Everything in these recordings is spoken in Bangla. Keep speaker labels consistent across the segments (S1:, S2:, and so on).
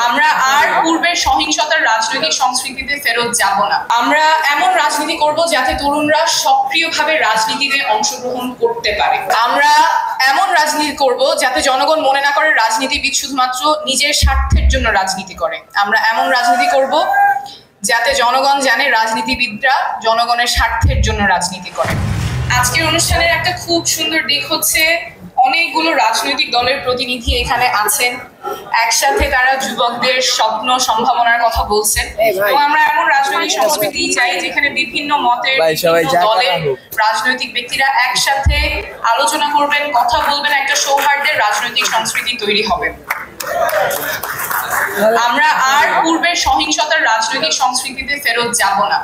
S1: আমরা আর পূর্বের সহিংসতার রাজনৈতিক সংস্কৃতিতে ফেরত যাব না। আমরা এমন রাজনীতি করব যাতে তরুণরা সক্রিয়ভাবে রাজনীতিতে অংশগ্রহণ করতে পারে। আমরা এমন রাজনীতি করব যাতে জনগণ মনে না করে রাজনীতিবিদ শুধুমাত্র নিজের স্বার্থের জন্য রাজনীতি করে। আমরা এমন রাজনীতি করব যাতে জনগণ জানে রাজনীতিবিদরা জনগণের স্বার্থের জন্য রাজনীতি করে। আজকের অনুষ্ঠানের একটা খুব সুন্দর দিক হচ্ছে অনেকগুলো রাজনৈতিক দলের প্রতিনিধি এখানে আছেন, একসাথে তারা যুবকদের স্বপ্ন সম্ভাবনার কথা বলছেন। এবং আমরা এমন রাজনৈতিক সংস্কৃতি চাই যেখানে বিভিন্ন মতের দলের রাজনৈতিক ব্যক্তিরা একসাথে আলোচনা করবেন, কথা বলবেন, একটা সৌহার্দ্যের রাজনৈতিক সংস্কৃতি তৈরি হবে। আমরা আর পূর্বের সহিংসতার রাজনৈতিক সংস্কৃতিতে ফেরত যাব না।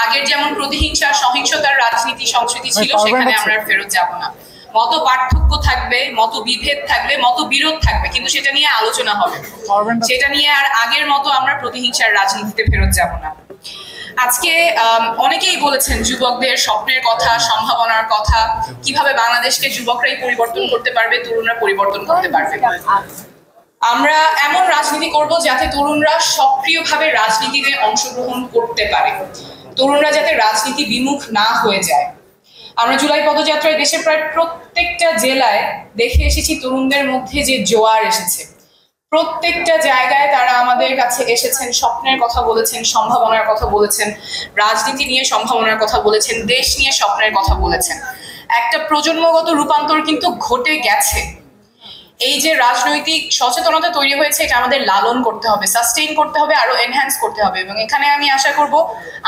S1: আগের যেমন প্রতিহিংসা সহিংসতার রাজনীতি সংস্কৃতি ছিল সেখানে আমরা ফেরত যাব না। মত পার্থক্য থাকবে, মত বিভেদ থাকবে, মত বিরোধ থাকবে, কিন্তু সেটা নিয়ে আলোচনা হবে। সেটা নিয়ে আর আগের মতো আমরা প্রতিহিংসার রাজনীতিতে ফেরত যাব না। আজকে অনেকেই বলেছেন যুবকদের স্বপ্নের কথা, সম্ভাবনার কথা, কিভাবে বাংলাদেশকে যুবকরাই পরিবর্তন করতে পারবে, তরুণরা পরিবর্তন করতে পারবে। আমরা এমন রাজনীতি করব যাতে তরুণরা সক্রিয়ভাবে রাজনীতিতে অংশগ্রহণ করতে পারে, তরুণরা যাতে রাজনীতি বিমুখ না হয়ে যায়। আমরা জুলাই পদযাত্রায় দেশের প্রায় প্রত্যেকটা জেলায় দেখে এসেছি তরুণদের মধ্যে যে জোয়ার এসেছে। প্রত্যেকটা জায়গায় তারা আমাদের কাছে এসেছেন, স্বপ্নের কথা বলেছেন, সম্ভাবনার কথা বলেছেন, রাজনীতি নিয়ে সম্ভাবনার কথা বলেছেন, দেশ নিয়ে স্বপ্নের কথা বলেছেন। একটা প্রজন্মগত রূপান্তর কিন্তু ঘটে গেছে। এই যে রাজনৈতিক সচেতনতা তৈরি হয়েছে, এটা আমাদের লালন করতে হবে, সাস্টেইন করতে হবে, আরো এনহ্যান্স করতে হবে। এবং এখানে আমি আশা করব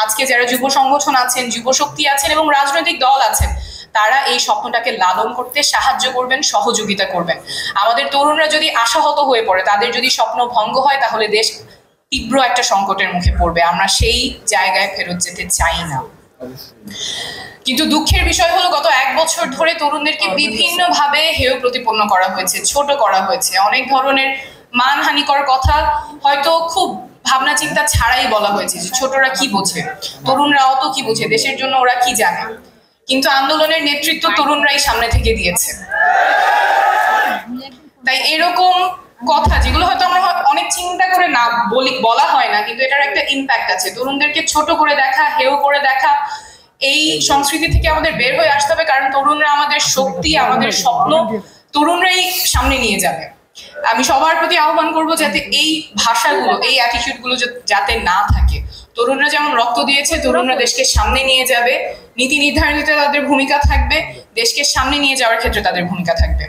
S1: আজকে যারা যুব সংগঠন আছেন, যুব শক্তি আছেন এবং রাজনৈতিক দল আছেন, তারা এই স্বপ্নটাকে লালন করতে সাহায্য করবেন, সহযোগিতা করবেন। আমাদের তরুণরা যদি আশাহত হয়ে পড়ে, তাদের যদি স্বপ্ন ভঙ্গ হয়, তাহলে দেশ তীব্র একটা সংকটের মুখে পড়বে। আমরা সেই জায়গায় ফেরত যেতে চাই না। কিন্তু দুঃখের বিষয় হলো গত 1 বছর ধরে তরুণদেরকে বিভিন্ন ভাবে হেয় প্রতিপন্ন করা হয়েছে, ছোট করা হয়েছে। অনেক ধরনের মানহানিকর কথা হয়তো খুব ভাবনা চিন্তা ছাড়াই বলা হয়েছে যে ছোটরা কি বোঝে, তরুণরা অত কি বোঝে, দেশের জন্য ওরা কি জানে। কিন্তু আন্দোলনের নেতৃত্ব তরুণরাই সামনে থেকে দিয়েছে। তাই এরকম কথা যেগুলো হয়তো আমরা অনেক চিন্তা করে না বলা হয় না, কিন্তু এটার একটা ইম্প্যাক্ট আছে। তরুণদেরকে ছোট করে দেখা, হেয় করে দেখা, এই সংস্কৃতি থেকে আমাদের বের হয়ে আসতে হবে। কারণ তরুণরা আমাদের শক্তি, আমাদের স্বপ্ন, তরুণরাই সামনে নিয়ে যাবে। আমি সবার প্রতি আহ্বান করব যাতে এই ভাষাগুলো, এই অ্যাটিটিউডগুলো যাতে না থাকে। তরুণরা যেমন রক্ত দিয়েছে, তরুণরা দেশকে সামনে নিয়ে যাবে, নীতি নির্ধারণীতে তাদের ভূমিকা থাকবে, দেশকে সামনে নিয়ে যাওয়ার ক্ষেত্রে তাদের ভূমিকা থাকবে।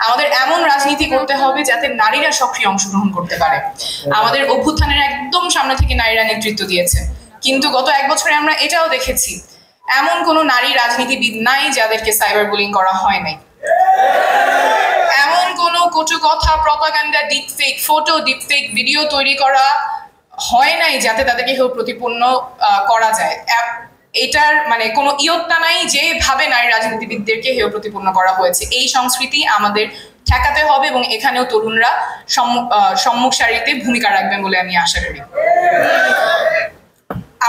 S1: আমাদের এমন রাজনীতি করতে হবে যাতে নারীরা সক্রিয় অংশগ্রহণ করতে পারে। আমাদের অভ্যুত্থানের একদম সামনে থেকে নারীরা নেতৃত্ব দিয়েছে, কিন্তু গত 1 বছরে আমরা এটাও দেখেছি এমন কোনো নারী রাজনীতিবিদ নাই যাদেরকে সাইবার বুলিং করা হয় নাই। এমন কোনো কটু কথা, propaganda, deepfake photo, deepfake video তৈরি করা হয় নাই যাতে তাদেরকে হেয় প্রতিপন্ন করা যায়। এটার মানে কোনো ইয়ত্তা নাই যেভাবে নারী রাজনীতিবিদদেরকে হেয় প্রতিপন্ন করা হয়েছে। এই সংস্কৃতি আমাদের ঠেকাতে হবে এবং এখানেও তরুণরা সম্মুখ সারিতে ভূমিকা রাখবেন বলে আমি আশা করি।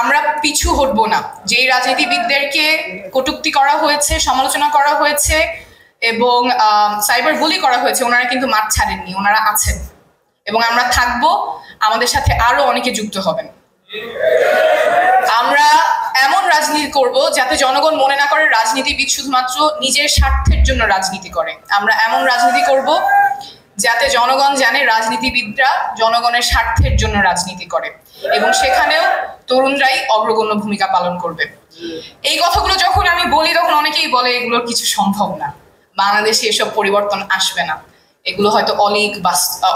S1: আমরা পিছু হটবো না। যেই রাজনীতিবিদদেরকে কটূক্তি করা হয়েছে, সমালোচনা করা হয়েছে এবং সাইবার বুলি করা হয়েছে, ওনারা কিন্তু মাঠ ছাড়েননি, ওনারা আছেন এবং আমরা থাকবো। আমাদের সাথে আরো অনেকে যুক্ত হবেন। আমরা এমন রাজনীতি করব যাতে জনগণ মনে না করে রাজনীতিবিদ শুধুমাত্র নিজের স্বার্থের জন্য রাজনীতি করে। আমরা এমন রাজনীতি করব যাতে জনগণ জানে রাজনীতিবিদরা জনগণের স্বার্থের জন্য রাজনীতি করে এবং সেখানেও তরুণরাই অগ্রগণ্য ভূমিকা পালন করবে। এই কথাগুলো যখন আমি বলি তখন অনেকেই বলে এগুলোর কিছু সম্ভব না, বাংলাদেশে এসব পরিবর্তন আসবে না, এগুলো হয়তো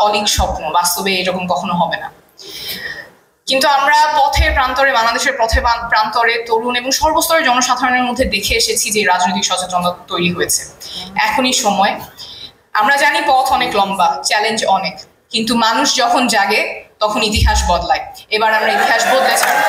S1: অলীক স্বপ্ন, বাস্তবে এরকম কখনো হবে না। কিন্তু আমরা পথের প্রান্তরে, বাংলাদেশের পথের প্রান্তরে তরুণ এবং সর্বস্তরের জনসাধারণের মধ্যে দেখে এসেছি যে রাজনৈতিক সচেতনতা তৈরি হয়েছে। এখনই সময়। আমরা জানি পথ অনেক লম্বা, চ্যালেঞ্জ অনেক, কিন্তু মানুষ যখন জাগে তখন ইতিহাস বদলায়। এবার আমরা ইতিহাস বদলে ছাড়ব।